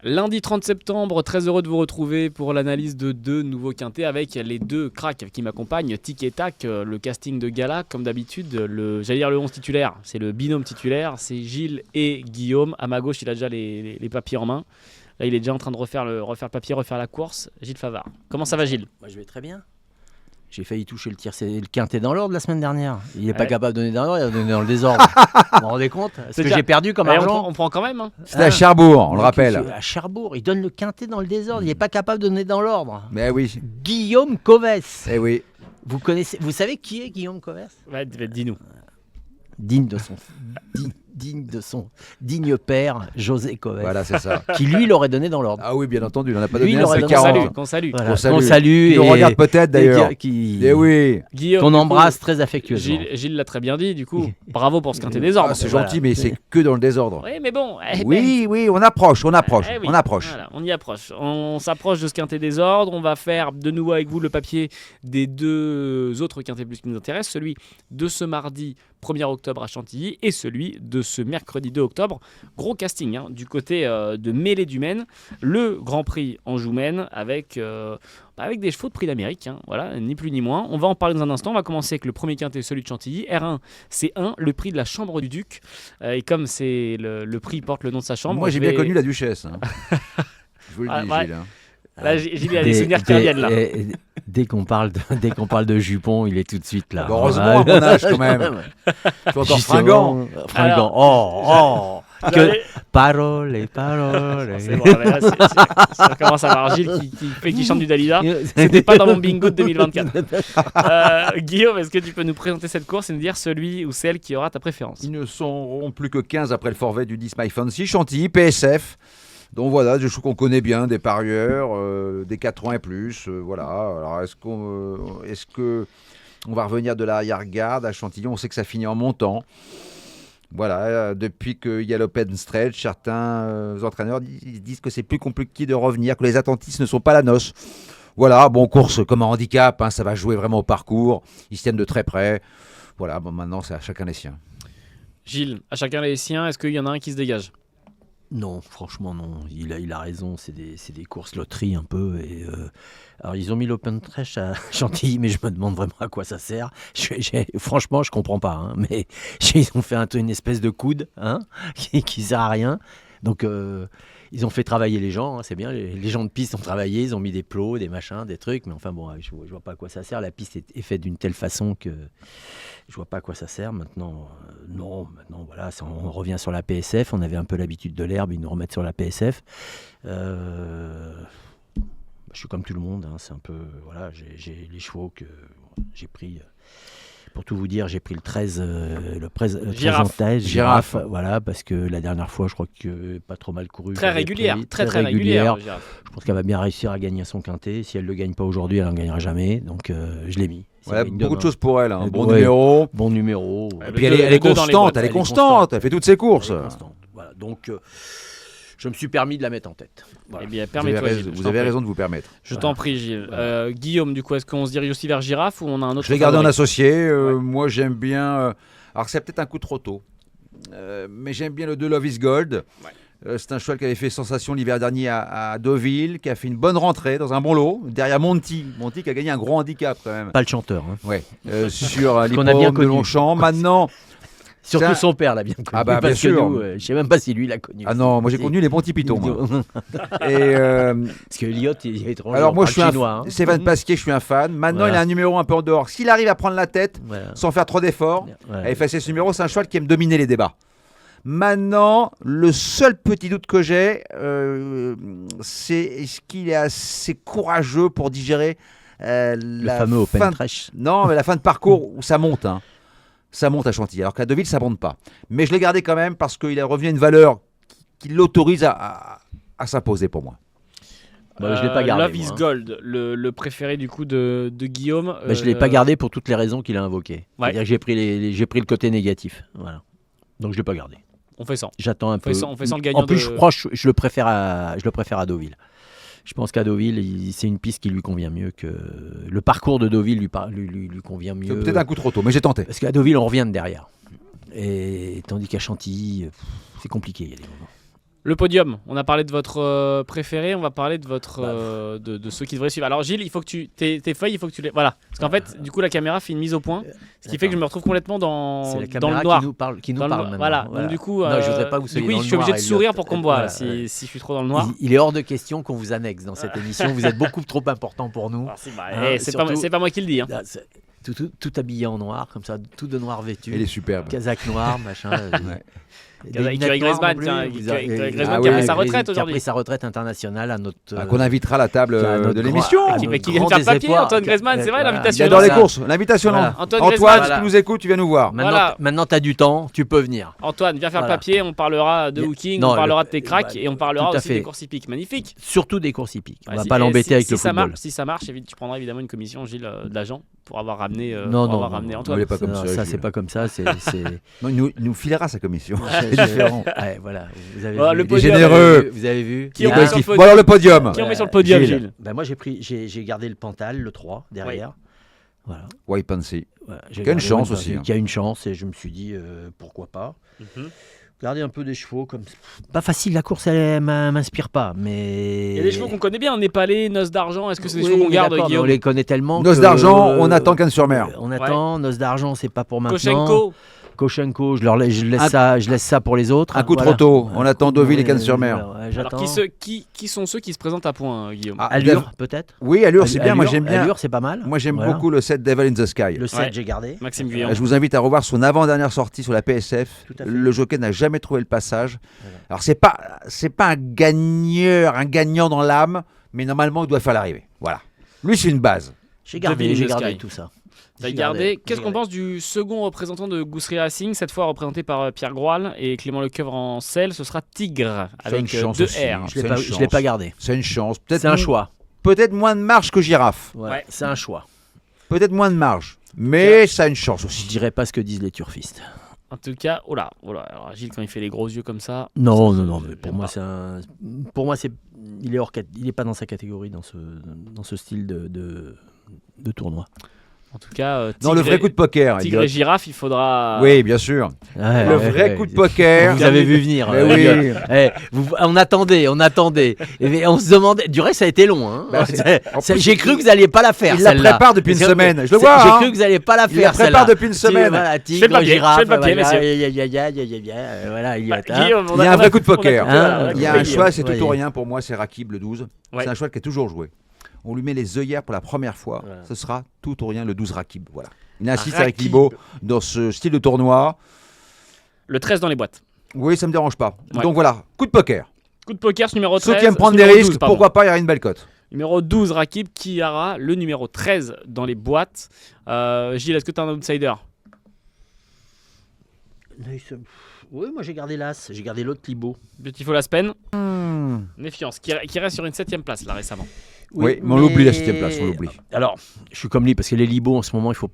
Lundi 30 septembre, très heureux de vous retrouver pour l'analyse de 2 nouveaux quintés avec les 2 cracks qui m'accompagnent. Tic et tac, le casting de gala, comme d'habitude. J'allais dire le 11 titulaire, c'est le binôme titulaire, c'est Gilles et Guillaume. À ma gauche, il a déjà les papiers en main. Là, il est déjà en train de refaire le papier, refaire la course. Gilles Favard. Comment ça va, Gilles ? Moi, je vais très bien. J'ai failli toucher le quintet dans l'ordre la semaine dernière. Il n'est pas capable de donner dans l'ordre, il a donné dans le désordre. Vous vous rendez compte ? Est-ce que j'ai perdu comme argent ? On prend quand même. Hein. C'était à Cherbourg, on le rappelle. À Cherbourg, il donne le quintet dans le désordre. Il n'est pas capable de donner dans l'ordre. Mais oui. Guillaume Coves. Eh oui. Vous savez qui est Guillaume Coves ? Ouais, dis-nous. Digne de son digne père, José Coves. Voilà, c'est ça. Qui lui l'aurait donné dans l'ordre. Ah oui, bien entendu, il n'en a pas Lui, donné il un, c'est aurait 40. Qu'on salue. Voilà. On salue. Il nous regarde peut-être d'ailleurs. Eh oui. Guillaume, Qu'on embrasse très affectueusement. Gilles l'a très bien dit, du coup. Bravo pour ce quintet désordre. Ah, c'est gentil, mais c'est que dans le désordre. Oui, mais bon. Oui, on approche. oui. On approche. Voilà, on y approche. On s'approche de ce quintet désordre. On va faire de nouveau avec vous le papier des 2 autres quintets plus qui nous intéressent. Celui de ce mardi 1er octobre à Chantilly et celui de ce mercredi 2 octobre. Gros casting du côté de Mêlée du Maine. Le Grand Prix Anjou-Maine avec des chevaux de prix d'Amérique. Voilà, ni plus ni moins. On va en parler dans un instant. On va commencer avec le premier quintet, celui de Chantilly. R1, c'est 1, le prix de la Chambre du Duc. Et comme c'est le prix porte le nom de sa chambre. Moi, j'ai bien connu la duchesse. Je vous le dis, ouais. Gilles. Là, Gilles a des souvenirs qui reviennent là. Dès qu'on parle de jupon, il est tout de suite là. Heureusement à mon âge quand même. Je suis encore fringant. Fringant. Paroles et paroles. C'est bon, là, ça commence à avoir Gilles qui chante du Dalida. C'était pas dans mon bingo de 2024. Guillaume, est-ce que tu peux nous présenter cette course et nous dire celui ou celle qui aura ta préférence ? Ils ne seront plus que 15 après le forfait du 10 My Fancy. Chantilly, PSF. Donc voilà, des choses qu'on connaît bien, des parieurs, des 4 ans et plus. Voilà. Alors est-ce que on va revenir de l'arrière-garde à Chantilly ? On sait que ça finit en montant. Voilà, depuis qu'il y a l'open stretch, certains entraîneurs disent que c'est plus compliqué de revenir, que les attentistes ne sont pas la noce. Voilà, bon, course comme un handicap, ça va jouer vraiment au parcours. Ils se tiennent de très près. Voilà, bon, maintenant c'est à chacun les siens. Gilles, à chacun les siens, est-ce qu'il y en a un qui se dégage ? Non, franchement non. Il a raison. C'est des courses loterie un peu. Alors ils ont mis l'open stretch à Chantilly, mais je me demande vraiment à quoi ça sert. Franchement, je comprends pas. Mais ils ont fait une espèce de coude qui sert à rien. Donc ils ont fait travailler les gens. C'est bien. Les gens de piste ont travaillé. Ils ont mis des plots, des machins, des trucs. Mais enfin bon, je vois pas à quoi ça sert. La piste est faite d'une telle façon que je vois pas à quoi ça sert. Maintenant, maintenant voilà, on revient sur la PSF. On avait un peu l'habitude de l'herbe, ils nous remettent sur la PSF. Je suis comme tout le monde. C'est un peu voilà, j'ai les chevaux que j'ai pris. Pour tout vous dire, j'ai pris le 13 Girafe. Voilà, parce que la dernière fois, je crois que pas trop mal couru. Très régulière. Je pense qu'elle va bien réussir à gagner son quintet. Si elle ne le gagne pas aujourd'hui, elle n'en gagnera jamais. Donc, je l'ai mis. Ouais, beaucoup de choses pour elle. Numéro. Bon numéro. Et puis elle est constante. Elle est constante. Elle fait toutes ses courses. Voilà, donc, je me suis permis de la mettre en tête. Voilà. Eh bien, permets-toi, Gilles. Vous avez raison de vous permettre. Je t'en prie, Gilles. Guillaume, du coup, est-ce qu'on se dirige aussi vers Girafe ou on a un autre ? Je vais garder en associé. Moi, j'aime bien. Alors, c'est peut-être un coup trop tôt. Mais j'aime bien le 2 Love is Gold. Ouais. C'est un cheval qui avait fait sensation l'hiver dernier à Deauville, qui a fait une bonne rentrée dans un bon lot. Derrière Monty qui a gagné un gros handicap quand même. Pas le chanteur. Ouais. Sur l'hippodrome de Longchamp. Maintenant. Surtout son père l'a bien connu. Ah bah bien sûr. Je ne sais même pas si lui l'a connu. Ah non, moi j'ai connu les bons petits pitons. Parce que Elliot, il est étranger. Alors moi je suis chinois. Stéphane Pasquier, je suis un fan. Maintenant il a un numéro un peu en dehors. S'il arrive à prendre la tête sans faire trop d'efforts, à effacer ce numéro, c'est un cheval qui aime dominer les débats. Maintenant, le seul petit doute que j'ai, c'est est-ce qu'il est assez courageux pour digérer le fameux open stretch. Non, mais la fin de parcours où ça monte. Ça monte à Chantilly, alors qu'à Deauville, ça monte pas. Mais je l'ai gardé quand même parce qu'il est revenu à une valeur qui l'autorise à s'imposer pour moi. Je ne l'ai pas gardé. Love is Gold, le préféré du coup de Guillaume. Je ne l'ai pas gardé pour toutes les raisons qu'il a invoquées. Ouais. C'est-à-dire que j'ai pris le côté négatif. Voilà. Donc je ne l'ai pas gardé. On fait ça. J'attends un peu. On fait ça le gagnant. En plus, je le préfère à Deauville. Je pense qu'à Deauville, c'est une piste qui lui convient mieux que... Le parcours de Deauville lui convient mieux. C'est peut-être un coup trop tôt, mais j'ai tenté. Parce qu'à Deauville, on revient de derrière. Et tandis qu'à Chantilly, c'est compliqué. Il y a des moments. Le podium, on a parlé de votre préféré, on va parler de votre de ceux qui devraient suivre. Alors Gilles, il faut que tes feuilles, il faut que tu les voilà, parce qu'en fait, du coup la caméra fait une mise au point, ce qui fait que je me retrouve complètement C'est la dans caméra le noir. qui nous Dans le parle noir. maintenant. Voilà. Donc du coup, Non, je voudrais pas que vous soyez du coup, dans je le suis obligé noir, de sourire Elliot. pour qu'on me voit Voilà, si je suis trop dans le noir. Il est hors de question qu'on vous annexe dans cette émission. Vous êtes beaucoup trop important pour nous. Alors, Hein, surtout- c'est pas moi qui le dis. Hein. Là, tout habillé en noir, comme ça, tout de noir vêtu. Il est superbe. Casaque noir, machin. Ouais. Des Avec lunettes Griezmann, noires non tiens, plus, vous avez- Griezmann Ah qui a oui, pris sa retraite Qui a aujourd'hui. pris sa retraite internationale à notre. Qu'on invitera à la table à notre de grand- l'émission. à Qui notre vient de grand faire papier, désespoir. Antoine Griezmann, c'est vrai, Voilà. l'invitation. J'adore les ça. courses. L'invitation, Voilà. non. Antoine Antoine, Griezmann, si voilà. tu nous écoutes, tu viens nous voir. Voilà. Maintenant, tu as du temps, tu peux venir. Antoine, viens faire Voilà. le papier, on parlera de Mais- hooking, non, on parlera le- de tes cracks bah, et on parlera tout à aussi fait. des courses hippiques. Magnifique. Surtout des courses hippiques. On Ouais, va si- pas l'embêter avec si le ça football. marche, si ça marche, tu prendras évidemment une commission, Gilles, d'agent pour avoir ramené, Non, pour non, avoir non, ramené non. Antoine. Il est pas comme Non, ça, ça, Gilles. c'est pas comme ça. C'est. Non, il nous filera sa commission. C'est C'est différent. Ouais, voilà. Vous avez Voilà, vu. le Il est podium. généreux. Vous avez vu. Qui on Il y met a- sur le Bon, podium alors le podium. Qui on met sur le podium, Gilles. Gilles Ben moi, j'ai gardé le Pantal, le 3, derrière. Voilà. White Pansy. Voilà, j'ai Qui a une gardé chance le aussi, Pantal, hein. Qui a une chance, et je me suis dit, pourquoi pas. Mhm. Garder un peu des chevaux comme pas facile, la course elle m'inspire pas, mais Il y a des chevaux qu'on connaît bien, Népalais, Noces d'argent, est-ce que c'est des Oui, chevaux qu'on mais garde, d'accord, mais on Guillaume les connaît tellement. Noces que- d'argent, on attend Cannes-sur-Mer. On attend. Noces d'argent, c'est pas pour maintenant. Koshenko, Koshenko, je laisse ça pour les autres. Un coup Voilà. trop tôt. On attend Deauville et Ouais, Cannes-sur-Mer. ouais, alors j'attends. qui sont ceux qui se présentent à point, Guillaume Ah, Allure, peut-être. Oui, Allure, c'est bien. Moi, Allure, j'aime bien. Allure, c'est pas mal. Moi, j'aime Voilà. beaucoup le set Devil in the Sky. Le 7, Ouais. j'ai gardé. Maxime Guyon. Je vous invite à revoir son avant-dernière sortie sur la PSF. Tout à fait. Le jockey n'a jamais trouvé le passage. Voilà. Alors c'est pas un gagnant dans l'âme, mais normalement il doit faire l'arrivée. Voilà. Lui c'est une base. J'ai Devil in the gardé Sky. tout ça. T'as J'ai gardé. Qu'est-ce j'ai qu'on gardé. pense du second représentant de Goussery Racing, cette fois représenté par Pierre Groal et Clément Lecoeuvre en selle? Ce sera Tigre avec une chance 2 aussi, R. hein. Je l'ai C'est pas, une je l'ai chance. pas gardé. C'est une chance. Peut-être C'est un choix. Peut-être moins de marge que Girafe. Ouais. C'est un choix. Peut-être moins de marge. Mais ça a une chance Je aussi. dirais pas ce que disent les turfistes. En tout cas, oh là. Alors Gilles, quand il fait les gros yeux comme ça. Non, ça, non, non. je- Mais pour j'aime moi, pas. pour moi, il est il est pas dans sa catégorie dans ce style de tournoi. En tout cas, Dans le vrai coup de poker. Tigre Elliot. et Girafe, il faudra. Oui, bien sûr. Le vrai coup de poker. Vous avez vu venir. Mais oui. Elliot. On attendait. Et on se demandait. Du reste, ça a été long. Hein. Bah, C'est- en plus, j'ai cru que vous alliez pas la faire. Il la celle-là. prépare depuis une Parce que- semaine. Je le vois. J'ai hein. cru que vous alliez pas la Il la faire. prépare celle-là. depuis une semaine. Voilà, fais le tigre, papier, girafe. je fais le papier, voilà, messieurs. Voilà, Elliot, Bah, hein. Guillaume, Il y a un vrai coup de poker. Hein, Il y a oui, un choix, c'est tout oui. ou rien. Pour moi, c'est Rakib le 12. Ouais. C'est un choix qui est toujours joué. On lui met les œillères pour la première fois. Voilà. Ce sera tout ou rien le 12 Rakib. Voilà. Il insiste avec Rakib. Libo dans ce style de tournoi. Le 13 dans les boîtes. Oui, ça me dérange pas. Ouais. Donc voilà, coup de poker. Coup de poker, ce numéro 13. Ceux qui aiment prendre des numéro 12, risques, pardon. pourquoi pas, il y aura une belle cote. Numéro 12, Rakib, qui aura le numéro 13 dans les boîtes. Gilles, est-ce que tu as un outsider? Oui, moi j'ai gardé l'As. J'ai gardé l'autre Libo. Beautiful Aspen. Méfiance, qui reste sur une 7ème place là récemment. Oui, mais on l'oublie la 7ème place, on l'oublie. Alors, je suis comme lui parce que les Libos en ce moment, faut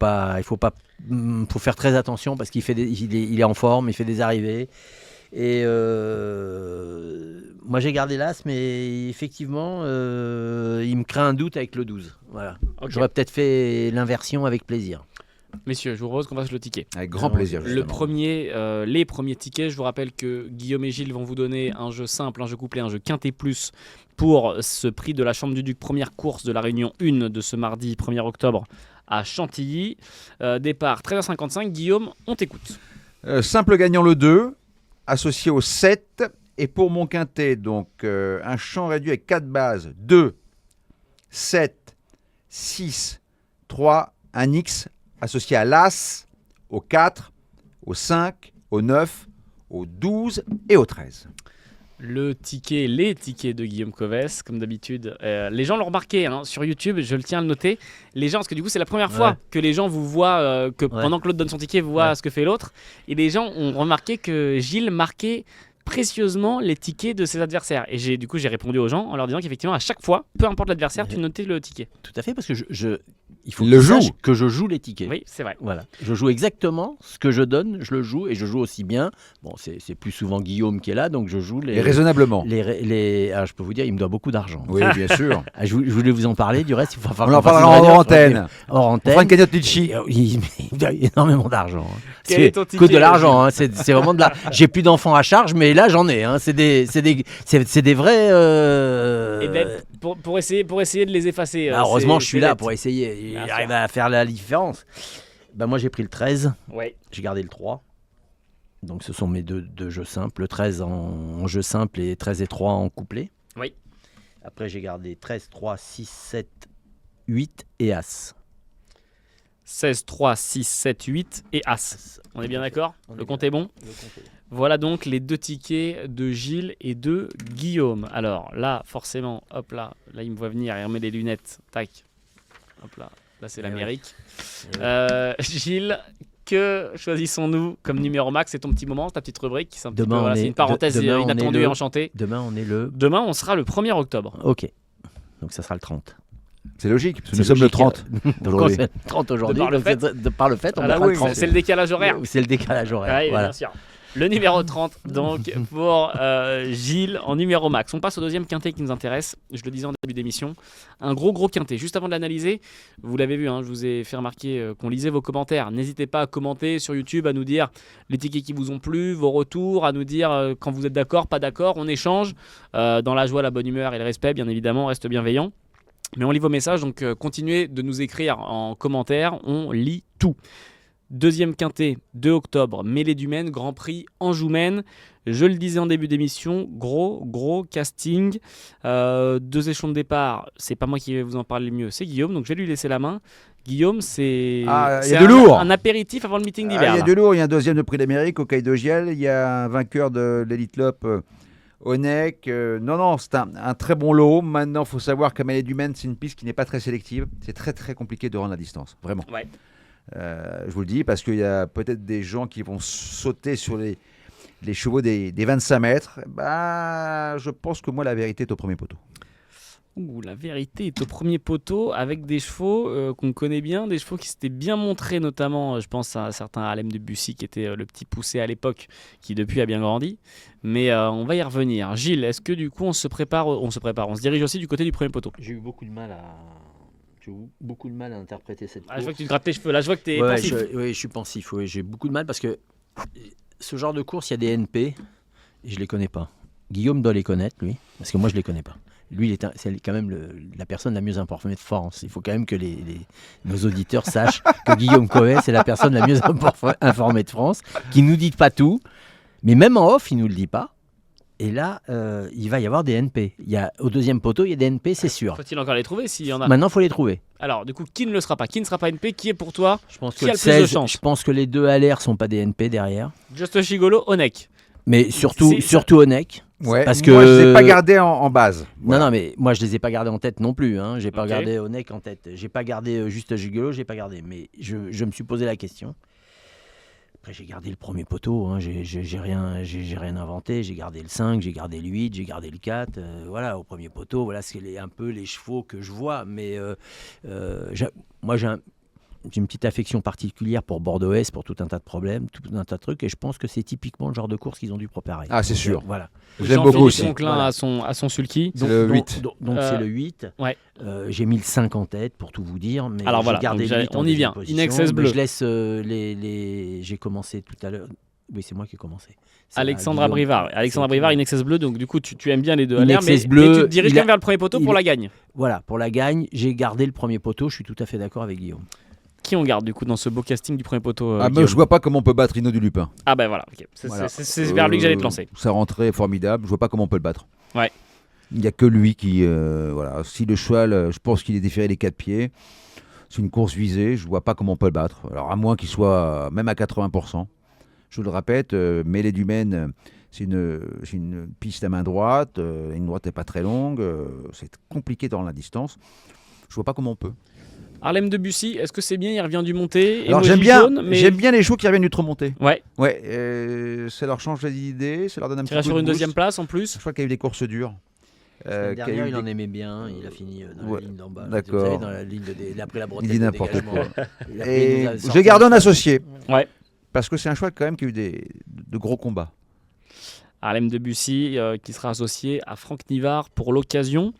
faire très attention parce il est en forme, il fait des arrivées. Et moi j'ai gardé l'As, mais effectivement, il me crée un doute avec le 12. Voilà. Ok. J'aurais peut-être fait l'inversion avec plaisir. Messieurs, je vous propose qu'on fasse le ticket. Avec grand Non, plaisir. Les premiers tickets, je vous rappelle que Guillaume et Gilles vont vous donner un jeu simple, un jeu couplé, un jeu quinté plus pour ce prix de la Chambre du Duc, première course de la réunion 1 de ce mardi 1er octobre à Chantilly. Départ 13h55. Guillaume, on t'écoute. Simple gagnant le 2, associé au 7. Et pour mon quintet, donc un champ réduit avec 4 bases. 2, 7, 6, 3, un X associé à l'As, au 4, au 5, au 9, au 12 et au 13. Les tickets de Guillaume Coves, comme d'habitude. Les gens l'ont remarqué hein, sur YouTube, je le tiens à le noter. Les gens, parce que du coup, c'est la première fois que les gens vous voient, pendant que l'autre donne son ticket, vous voient ce que fait l'autre. Et les gens ont remarqué que Gilles marquait précieusement les tickets de ses adversaires. Et j'ai répondu aux gens en leur disant qu'effectivement, à chaque fois, peu importe l'adversaire, tu notais le ticket. Tout à fait, parce que Il faut Il qu'il le joue. sache que je joue les tickets. Oui, c'est vrai. Voilà, je joue exactement ce que je donne, je le joue et je joue aussi bien. Bon, c'est plus souvent Guillaume qui est là, donc je joue Et raisonnablement. Ah, je peux vous dire, il me doit beaucoup d'argent. Oui, bien sûr. Ah, je voulais vous en parler, du reste, il faut On en parlera hors antenne. Hors On antenne. fera une cagnotte Litchi. Il me doit énormément d'argent. Hein. Quel est ton Que ticket, de l'argent, hein. C'est vraiment de la. J'ai plus d'enfants à charge, mais là j'en ai. Hein. C'est des vrais. Et ben, pour essayer de les effacer. Heureusement, je c'est suis là bête. pour essayer. Bien J'arrive sûr. à faire la différence. Moi, j'ai pris le 13, Ouais. j'ai gardé le 3. Donc, ce sont mes deux jeux simples. Le 13 en jeu simple et 13 et 3 en couplet. Oui. Après, j'ai gardé 13, 3, 6, 7, 8 et As. 16, 3, 6, 7, 8 et As. On est bien d'accord? On est Le bien. compte est bon? Voilà donc les 2 tickets de Gilles et de Guillaume. Alors là, forcément, hop là, il me voit venir, il remet les lunettes, tac. Hop là, c'est Eh l'Amérique. ouais. Gilles, que choisissons-nous comme numéro max? C'est ton petit moment, ta petite rubrique. C'est un petit Demain, peu, voilà, on c'est est- une parenthèse demain, on est inattendue le- et enchantée. Demain, on est le. Demain, on sera le 1er octobre. Ok. Donc, ça sera le 30. C'est logique, parce que C'est nous sommes le logique. 30. Donc, aujourd'hui. c'est le 30 aujourd'hui. De par le donc fait. de par le fait, on Ah là, mettra le oui, 30. c'est le décalage horaire. C'est le décalage horaire. Ouais, voilà. bien sûr. Le numéro 30, donc, pour Gilles en numéro max. On passe au deuxième quintet qui nous intéresse. Je le disais en début d'émission. Un gros quintet. Juste avant de l'analyser, vous l'avez vu, hein, je vous ai fait remarquer qu'on lisait vos commentaires. N'hésitez pas à commenter sur YouTube, à nous dire les tickets qui vous ont plu, vos retours, à nous dire quand vous êtes d'accord, pas d'accord. On échange dans la joie, la bonne humeur et le respect, bien évidemment. On reste bienveillant. Mais on lit vos messages, donc continuez de nous écrire en commentaire. On lit tout. Deuxième quintet, 2 octobre, Mêlée du Maine, Grand Prix Anjou-Maine. Je le disais en début d'émission, gros casting. 2 échelons de départ, c'est pas moi qui vais vous en parler le mieux, c'est Guillaume, donc je vais lui laisser la main. Guillaume, c'est Ah, il y c'est a du lourd. un apéritif avant le meeting Ah, d'hiver. il y a là. du lourd, il y a un deuxième de prix d'Amérique au Caille de Giel, il y a un vainqueur de l'Elite Lop Onek. Non, c'est un très bon lot. Maintenant, il faut savoir qu'à Mêlée du Maine, c'est une piste qui n'est pas très sélective. C'est très compliqué de rendre la distance, vraiment. Ouais. Je vous le dis parce qu'il y a peut-être des gens qui vont sauter sur les chevaux des 25 mètres. Bah, je pense que moi, la vérité est au premier poteau. Ouh, la vérité est au premier poteau avec des chevaux qu'on connaît bien, des chevaux qui s'étaient bien montrés, notamment, je pense à un certain Alem de Bussy qui était le petit poussé à l'époque, qui depuis a bien grandi. Mais on va y revenir. Gilles, est-ce que du coup on se dirige aussi du côté du premier poteau? J'ai eu beaucoup de mal à interpréter cette Ah, je vois course. que tu te grattes les cheveux, là je vois que tu es Ouais, pensif. je suis pensif. Ouais, j'ai beaucoup de mal parce que ce genre de course, il y a des NP et je les connais pas. Guillaume doit les connaître, lui, parce que moi je les connais pas. Lui, c'est quand même la personne la mieux informée de France. Il faut quand même que nos auditeurs sachent que Guillaume Coët, c'est la personne la mieux informée de France, qui nous dit pas tout, mais même en off, il nous le dit pas. Et là, il va y avoir des NP. Au deuxième poteau, il y a des NP, c'est sûr. Faut-il encore les trouver s'il y en a? Maintenant, il faut les trouver. Alors, du coup, qui ne le sera pas? Qui ne sera pas NP? Qui est pour toi Je pense Qui que a le le plus de 16, chance? je pense que les deux à l'air sont pas des NP derrière. Just Gigolo, Onek. Mais surtout C'est- Onek. Ouais. Parce Moi, que- je ne les ai pas gardés en base. Voilà. Non, mais moi, je les ai pas gardés en tête non plus. Hein. J'ai pas Ok. gardé Onek en tête. J'ai pas gardé Juste Gigolo, j'ai pas gardé. Mais je me suis posé la question. Après, j'ai gardé le premier poteau. Hein. J'ai rien inventé. J'ai gardé le 5, j'ai gardé le 8, j'ai gardé le 4. Voilà, au premier poteau. Voilà, c'est un peu les chevaux que je vois. Mais moi, j'ai une petite affection particulière pour Bordeaux-Est, pour tout un tas de problèmes, tout un tas de trucs. Et je pense que c'est typiquement le genre de course qu'ils ont dû préparer. Ah, c'est sûr. Voilà. J'aime beaucoup Jean-Philippe aussi. Conquelin Voilà. à son sulky. C'est le 8. Donc c'est le 8. ouais. J'ai mis le 5 en tête pour tout vous dire. Mais Alors j'ai voilà, gardé donc le 8 en on y deuxième vient. position. Inexcess Mais bleu. Je laisse j'ai commencé tout à l'heure. Oui, c'est moi qui ai commencé. C'est Alexandra Guillaume. Brivard. Alexandra C'est Brivard, Guillaume. Inexcess bleu. Donc du coup, tu aimes bien les deux à l'air, mais Inexcess bleu, tu te diriges il quand a- même vers le premier poteau il pour a- la gagne. Voilà, pour la gagne, j'ai gardé le premier poteau. Je suis tout à fait d'accord avec Guillaume. Qui on garde du coup dans ce beau casting du premier poteau Ah, moi, Guillaume? je vois pas comment on peut battre Rino du Lupin. Ah ben voilà, ok. Voilà. C'est vers lui que j'allais te lancer. Sa rentrée est formidable. Je vois pas comment on peut le battre. Ouais. Il n'y a que lui qui. Voilà. Si le cheval, je pense qu'il est déféré les 4 pieds. C'est une course visée. Je vois pas comment on peut le battre. Alors, à moins qu'il soit même à 80%. Je vous le répète, Mêlée du Maine, c'est une piste à main droite. Une droite n'est pas très longue. C'est compliqué dans la distance. Je vois pas comment on peut. Harlem de Bussy, est-ce que c'est bien? Il revient du monté. Alors, Emoji jaune, mais j'aime bien les chevaux qui reviennent du trop monté. ouais. Ouais, ça leur change d'idée, ça leur donne un Tu petit iras coup sur de une boost. deuxième place en plus. Je crois qu'il y a eu des courses dures. L'année qui a dernière, eu il des- en aimait bien. Il a fini dans Ouais, la ligne d'en bas. d'accord. Vous savez, dans la ligne il a pris la bretelle Il dit de n'importe dégagement. quoi. Il a pris- Et il nous a je sorti l'ai gardé un en cheval. associé. Ouais. Parce que c'est un cheval quand même qui a eu de gros combats. Harlem Debussy qui sera associé à Franck Nivard pour l'occasion.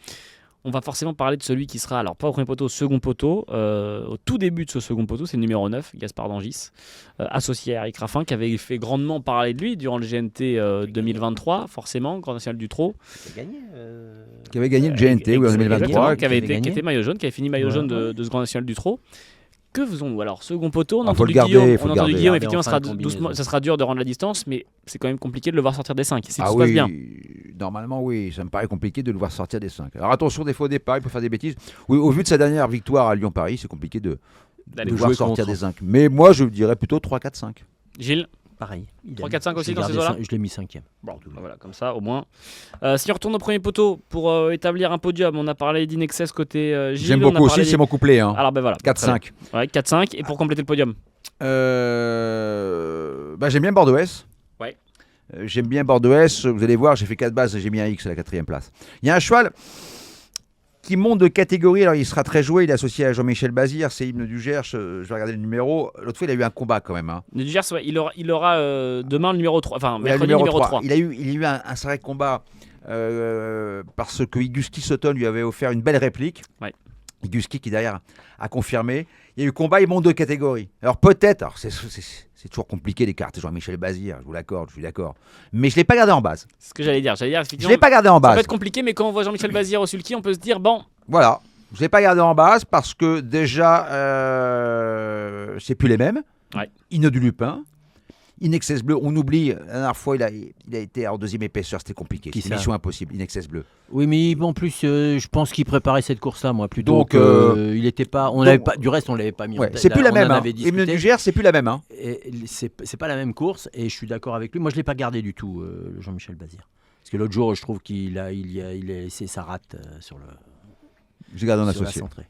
On va forcément parler de celui qui sera, alors pas au premier poteau, au second poteau. Au tout début de ce second poteau, c'est le numéro 9, Gaspard d'Angis, associé à Eric Raffin, qui avait fait grandement parler de lui durant le GNT 2023, forcément, Grand National du Trot. Il a gagné. Qui avait gagné le GNT oui, en 2023. Exactement, qui avait gagné. été maillot jaune, qui avait fini maillot jaune de ce Grand National du Trot. Que faisons-nous alors? Second poteau, on a faut le entendu garder, Guillaume, faut on a le entendu garder. Guillaume, Garder effectivement, en ça fin sera, de doucement, combinaison. ça sera dur de rendre la distance, mais c'est quand même compliqué de le voir sortir des 5, si tout se oui, passe bien. Normalement, oui, ça me paraît compliqué de le voir sortir des 5. Alors attention, des faux départs, il peut faire des bêtises. Oui, au vu de sa dernière victoire à Lyon-Paris, c'est compliqué de D'aller le jouer voir sortir contre. des 5. Mais moi, je dirais plutôt 3, 4, 5. Gilles, Pareil. 3, 4, 5 aussi Je l'ai dans ces gardé eaux-là? Je l'ai mis 5e. Bon, voilà, comme ça, au moins. Si on retourne au premier poteau pour établir un podium, on a parlé d'Inexcess côté Gilles. J'aime on a beaucoup aussi, parlé c'est mon couplet. Hein. Alors, ben voilà. 4, très bien. 5. Ouais, 4, 5. Et pour compléter le podium? J'aime bien Bordeaux-S. Ouais. J'aime bien Bordeaux-S. Vous allez voir, j'ai fait 4 bases et j'ai mis un X à la 4e place. Il y a un cheval qui monte de catégorie. Alors, il sera très joué. Il est associé à Jean-Michel Bazir. C'est Hymne du Gers. Je vais regarder le numéro. L'autre fois, il a eu un combat quand même. Hein. Le Gers, ouais, il aura demain le numéro 3. Enfin, Il a le mercredi numéro 3. Il a eu un sacré combat parce que Iguski Sutton lui avait offert une belle réplique. Ouais. Iguski qui derrière a confirmé. Il y a eu combat, il monte de catégorie. Alors peut-être, c'est toujours compliqué d'écarter Jean-Michel Bazir, je suis d'accord. Mais je ne l'ai pas gardé en base. C'est ce que j'allais dire. Je ne Effectivement, l'ai pas gardé en ça peut base. être compliqué, mais quand on voit Jean-Michel Bazir au sulky, on peut se dire, bon, Voilà. Je ne l'ai pas gardé en base parce que déjà, c'est plus les mêmes. Ouais. Inno du Lupin. Inexcess Bleu, on oublie, la dernière fois, il a été en deuxième épaisseur, c'était compliqué. Qui C'est ça mission impossible, Inexcess Bleu. Oui, mais en plus, je pense qu'il préparait cette course-là, moi, plutôt. Donc, il était pas. Du reste, on l'avait pas mis. Ouais, en tête. c'est plus la On même. en Hein. avait Hymne discuté. du Gers, c'est plus la même. Hein. Et c'est pas la même course, et je suis d'accord avec lui. Moi, je l'ai pas gardé du tout, Jean-Michel Bazir. Parce que l'autre jour, je trouve qu'il a laissé sa rate sur le. J'ai gardé en sur la associé. centrée.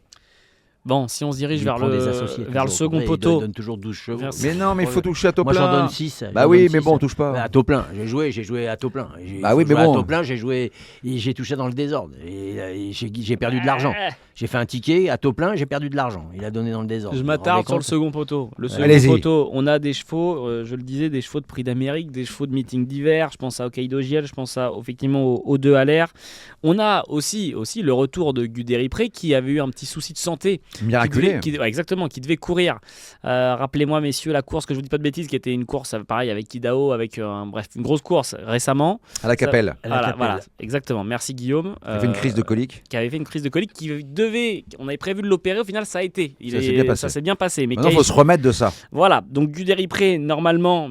bon, si on se dirige Il vers prend des le associés second toujours. Après, poteau. Il donne toujours 12 chevaux. Vers- Mais non, mais il faut toucher à taux Moi, plein. j'en donne 6. Bah oui, mais bon, on touche pas. À taux plein. J'ai joué à taux plein. Bah oui, mais À bon. taux plein, j'ai touché dans le désordre. Et j'ai perdu de l'argent. J'ai fait un ticket à taux plein, j'ai perdu de l'argent. Il a donné dans le désordre. Je Vous vous m'attarde rendez sur le compte second poteau. Le second Allez-y. poteau, on a des chevaux, je le disais, des chevaux de prix d'Amérique, des chevaux de meeting d'hiver. Je pense à Hokkaido Giel, je pense effectivement aux deux à l'air. On a aussi le retour de Guderipré qui avait eu un petit souci de santé. Miraculé. Exactement, qui devait courir. Rappelez-moi, messieurs, la course, que je vous dis pas de bêtises, qui était une course, pareil, avec Kidao, avec bref, une grosse course récemment. À la Capelle. À la Capelle. Voilà, exactement. Merci Guillaume. Il a fait une crise de colique. Qui avait fait une crise de colique, on avait prévu de l'opérer, au final ça a été. Ça s'est bien passé. Ça s'est bien passé. Mais Maintenant, il faut se remettre de ça. voilà, donc Guderipré, normalement,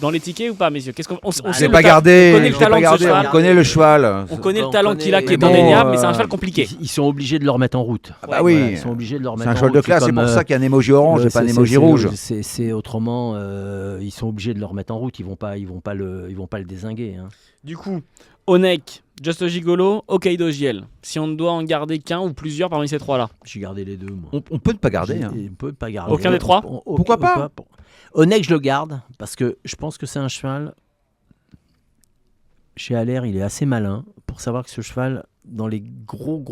dans les tickets ou pas, messieurs? Qu'est-ce qu'on on Je sait l'ai le pas ta- gardé. on connaît le je l'ai talent pas de ce gardé, cheval. on connaît le cheval. On connaît le On talent connaît- qu'il a, qui est mais bon, indéniable, mais c'est un cheval compliqué. Ils sont obligés de le remettre en route. Ah bah oui. Voilà, ils sont obligés de le C'est remettre un en cheval route. de classe, c'est comme, pour ça qu'il y a un emoji orange et pas un emoji rouge. C'est autrement, ils sont obligés de le remettre en route. Ils vont pas le dézinguer. Hein. Du coup, Onek, Just Gigolo, Hokkaido Giel. Si on ne doit en garder qu'un ou plusieurs parmi ces trois-là. J'ai gardé les deux. Moi. On peut ne pas garder. Hein. On peut pas garder. Aucun des trois Pourquoi pas Onek, je le garde parce que je pense que c'est un cheval. Chez Allaire, il est assez malin pour savoir que ce cheval, dans les gros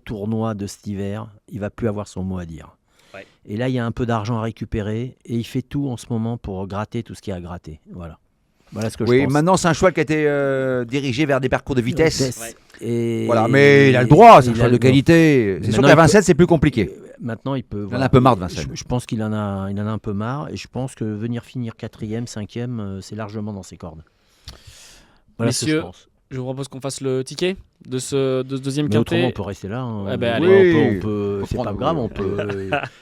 tournois de cet hiver, il va plus avoir son mot à dire. Ouais. Et là, il y a un peu d'argent à récupérer et il fait tout en ce moment pour gratter tout ce qu'il y a à gratter. Voilà ce que je Oui, pense. maintenant c'est un cheval qui a été dirigé vers des parcours de vitesse. Ouais. Et Voilà, mais il a le droit, c'est un il a cheval le de qualité. Mais C'est sûr maintenant, qu'à il peut- Vincennes, c'est plus compliqué. Maintenant, il peut. Il en a un peu marre de Vincennes. Je pense qu'il en a un peu marre et je pense que venir finir 4e, 5e, c'est largement dans ses cordes. Voilà ce que je Messieurs, pense. je vous propose qu'on fasse le ticket de ce deuxième Mais autrement, on quintet. peut rester là. Hein. Eh ben, allez. On peut, c'est pas prendre- grave, on peut.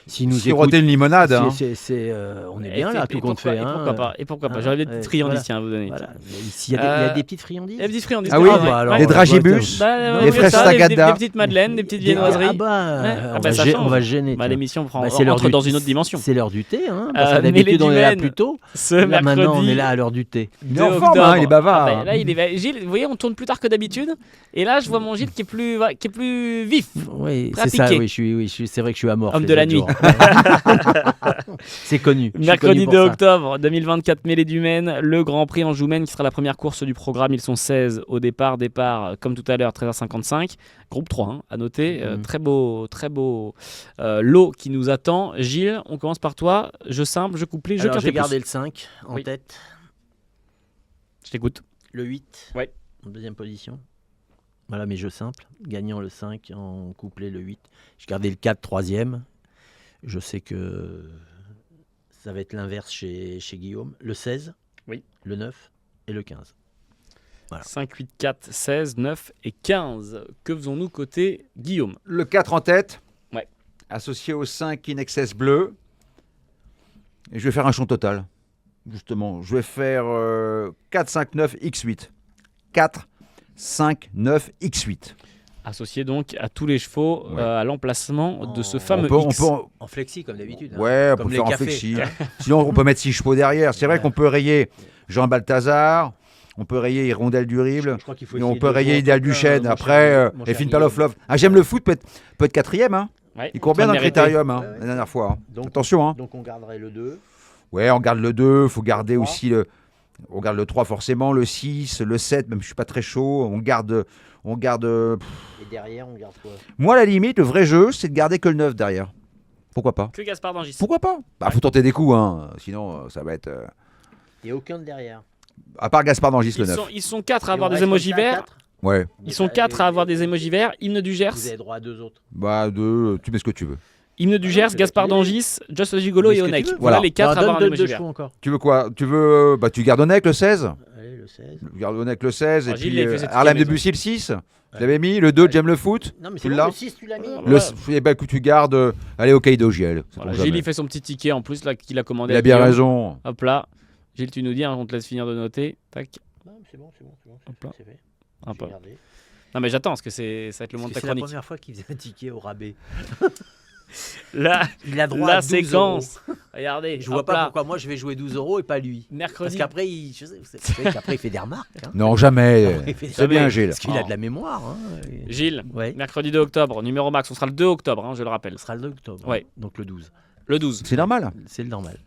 Si nous écoute, Siroter une limonade. hein. on est bien là, tout compte fait. Et pourquoi pas, et pourquoi pas. hein, J'aurais des petites ouais, friandises, voilà. tiens, à vous donner. Voilà. Ici, il y a des petites friandises. Et des petites friandises. Ah oui, ouais, bah alors, ouais. Des ouais, dragibus. Bah, des on fait fraises ça, Tagada. des petites madeleines, des petites viennoiseries. Ah bah, Ouais. on, Ah bah, va ça gê- change. on va se gêner. Bah, tiens. l'émission prend, Bah, c'est l'heure entre du- dans une autre dimension. C'est l'heure du thé, hein, parce que Mais les d'habitude on est là Dumaine, plus tôt. Ce Là mercredi. maintenant on est là à l'heure du thé. Il est en forme, hein, il est bavard. Ah bah, là, Gilles, vous voyez, on tourne plus tard que d'habitude. Et là, je vois mon Gilles qui est plus vif. Oui, Prêt à c'est ça. piquer. Oui, c'est vrai que je suis amorphe. Homme les de la autres nuit. jours. C'est connu. Je suis Mercredi connu pour 2 ça. octobre 2024, Mêlée du Maine, le Grand Prix Anjou-Maine qui sera la première course du programme. Ils sont 16 au départ, comme tout à l'heure, 13h55. Groupe 3, hein, à noter. Très beau lot qui nous attend. Gilles, on commence par toi. Jeu simple, jeu couplé, jeu Alors, quintet j'ai plus. gardé le 5 en Oui. tête, Je t'écoute. le 8 Ouais. en deuxième position. Voilà mes jeux simples. Gagnant le 5, en couplet le 8. J'ai gardé le 4 troisième. Je sais que ça va être l'inverse chez Guillaume. Le 16, Oui. Le 9 et le 15. Voilà. 5, 8, 4, 16, 9 et 15. Que faisons-nous côté Guillaume? Le 4 en tête. Ouais. Associé au 5 In Excess bleu. Et je vais faire un champ total. Justement, je vais faire 4, 5, 9, X8. 4, 5, 9, X8. Associé donc à tous les chevaux Ouais. à l'emplacement de ce On fameux On X. peut, En flexi comme d'habitude. hein. ouais, on Comme peut les faire en cafés. flexi. Sinon, on peut mettre 6 chevaux derrière. C'est vrai Ouais. qu'on peut rayer Jean Balthazar, on peut rayer Hirondelle du Rible, Je crois qu'il faut et on essayer peut de rayer jouer Idéal en tout cas, Duchesne. mon Après, cher et Finn Guillaume. of Love. Ah, j'aime le foot, peut être quatrième. Hein. Ouais, Il court en train bien de dans le mériter. critérium hein, Ouais, ouais. la dernière fois. Hein. Donc, Attention. Hein. donc on garderait le 2. Ouais, on garde le 2, il faut garder Le 3. aussi le. On garde le 3 forcément, le 6, le 7, même si je suis pas très chaud. On garde. Et derrière, on garde quoi? Moi, à la limite, le vrai jeu, c'est de garder que le 9 derrière. Pourquoi pas? Que Gaspard d'Angis. Pourquoi pas? Bah, faut tenter des coups, hein. Sinon, ça va être. Il n'y a aucun de derrière. À part Gaspard d'Angis, le 9. Ils sont 4 à Et avoir on des reste émojis comme ça à verts. 4. Ouais. Ils sont 4 à avoir des émojis verts. Hymne du Vous Gers. avez droit à 2 autres. Bah, tu mets ce que tu veux. Hymne du Ah Gers, non, Gaspard tu mets- d'Angis, Just Gigolo Mais et ce que tu Onek. veux. Voilà Voilà. les 4 à avoir un deux émoji vert. chevaux encore. Tu veux quoi? Tu gardes Onek le 16? Allez, le 16. Tu gardes Onek le 16. Ah, Et Gilles, puis il a fait ses petites Harlem maisons. Debussy le 6. Je Ouais. l'avais mis. Le 2, Ouais. j'aime le foot. Non, mais Tu c'est bon, l'as le 6, tu l'as mis. Ouais. Eh ben, écoute, tu gardes. Allez, au Kaido JL. Voilà, Gilles, il fait son petit ticket en plus là qu'il a commandé. Il a à bien Guillaume. raison. Hop là. Gilles, tu nous dis, hein, on te laisse finir de noter. Tac. Non, mais c'est bon. Hop là. C'est fait. Hop J'ai là. gardé. Non mais j'attends parce que ça va être le Parce moment de que ta c'est la chronique. première fois qu'il faisait un ticket au rabais. Là, Il a droit la à 12 séquence. Regardez. €. Je vois hop pas là. pourquoi moi je vais jouer 12 € et pas lui. Parce Mercredi. qu'après, je sais, vous savez qu'après, il fait des remarques. Hein. Non, jamais. Il fait des C'est bien, remarques. Gilles. Parce qu'il a de la mémoire. Hein. Gilles, Ouais. mercredi 2 octobre, numéro max. On sera le 2 octobre, hein, je le rappelle. Ce sera le 2 octobre. Ouais. Donc le 12. Le 12. C'est normal. C'est le normal.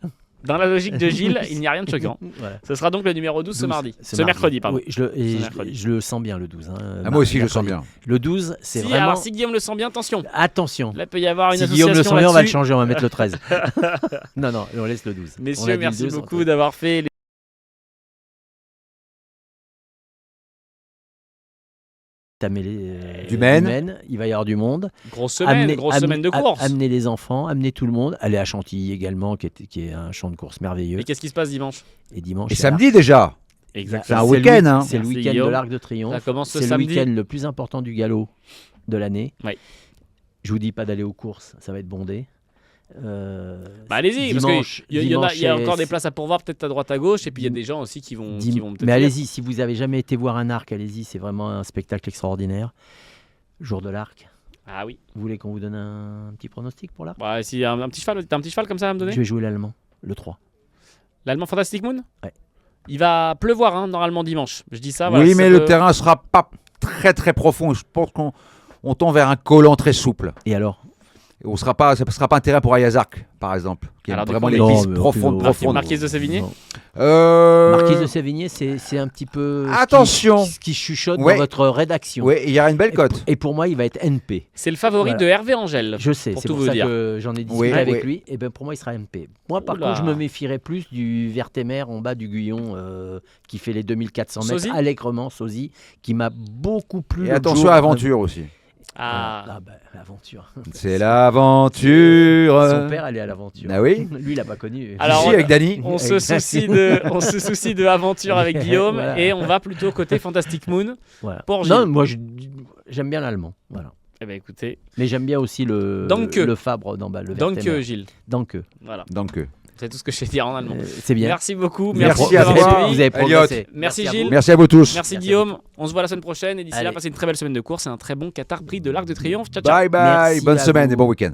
Dans la logique de Gilles, il n'y a rien de choquant. Voilà. Ce sera donc le numéro 12 ce 12, mardi. ce Ce mercredi, pardon. Oui, je mercredi. le sens bien le 12. Hein, Ah, moi aussi, je le sens mercredi. bien. Le 12, c'est Si, vraiment. alors, si Guillaume le sent bien, attention. Attention. Là, il peut y avoir une Si association Guillaume le sent bien, on va le là-dessus. changer, on va mettre le 13. non, on laisse le 12. On a Messieurs, dit le merci 12, beaucoup d'avoir fait T'as mêlé Du Maine. Il va y avoir du monde. grosse semaine, semaine de course. Amener les enfants, amener tout le monde. Aller à Chantilly également, qui est un champ de course merveilleux. Mais qu'est-ce qui se passe dimanche? Et dimanche. Et c'est l'Arc. samedi déjà. C'est Exactement. un C'est le week-end. Hein. C'est le Merci, week-end de Guillaume. l'Arc de Triomphe. Ça commence ce C'est le samedi. week-end le plus important du galop de l'année. Oui. Je vous dis pas d'aller aux courses, ça va être bondé. Bah allez-y, parce dimanche- qu'il y a dimanche, encore des c'est- places à pourvoir, peut-être à droite à gauche, et puis il y a des gens aussi qui vont peut-être. Mais y allez-y, si vous avez jamais été voir un arc, allez-y, c'est vraiment un spectacle extraordinaire. Jour de l'arc. être. Ah oui. Vous voulez qu'on vous donne un petit pronostic pour l'arc? Bah, si un petit cheval, t'as un petit cheval comme ça à me donner? Je vais jouer l'allemand, le 3. L'Allemand Fantastic Moon? Ouais. Il va pleuvoir hein, normalement dimanche. Je dis ça. Voilà, Oui, ça mais peut- le terrain sera pas très très profond. Je pense qu'on tend vers un collant très souple. Et alors? Et ça sera pas un terrain pour Ayazark, par exemple, qui Alors, aime vraiment de les quoi pistes mais profondes, aucune- profondes. Marquise de Sévigné? Non. Euh, Marquise de Sévigné, c'est un petit peu. Attention. Ce qui chuchote Ouais. dans votre rédaction. Oui, il y a une belle cote. Et pour moi, il va être NP. C'est le favori Voilà. de Hervé Angèle. Je sais, Pour c'est tout pour vous ça dire. que j'en ai discuté Oui, avec oui. lui. Et ben pour moi, il sera MP. Moi, par Oula. contre, je me méfierais plus du Vertemer en bas du Guyon qui fait les 2400 mètres Sosie allègrement, Sosie, qui m'a beaucoup plu. Et l'autre attention jour. à l'aventure aussi. Ah. Ah bah, l'aventure. C'est l'aventure. Son père allait à l'aventure. Ah oui. Lui, il l'a pas connu. Alors, Ici, avec Dany. On se soucie de aventure avec Guillaume Voilà. et on va plutôt côté Fantastic Moon. Voilà. pour Gilles. Non, moi, j'aime bien l'allemand. Voilà. Eh ben écoutez, Mais j'aime bien aussi le Fabre d'en bas, le donc Vertemer. Gilles. Danke. Voilà, Donc, c'est tout ce que je sais dire en allemand. C'est bien. Merci beaucoup, Merci merci à d'avoir toi. suivi. Vous avez progressé. Merci, à Gilles. vous. merci à vous tous. Merci Merci Guillaume, on se voit la semaine prochaine et d'ici là Allez. passez une très belle semaine de course et un très bon Qatar Prix de l'Arc de Triomphe. Ciao ciao. Bye bye. Merci Bonne à semaine vous. et bon week-end.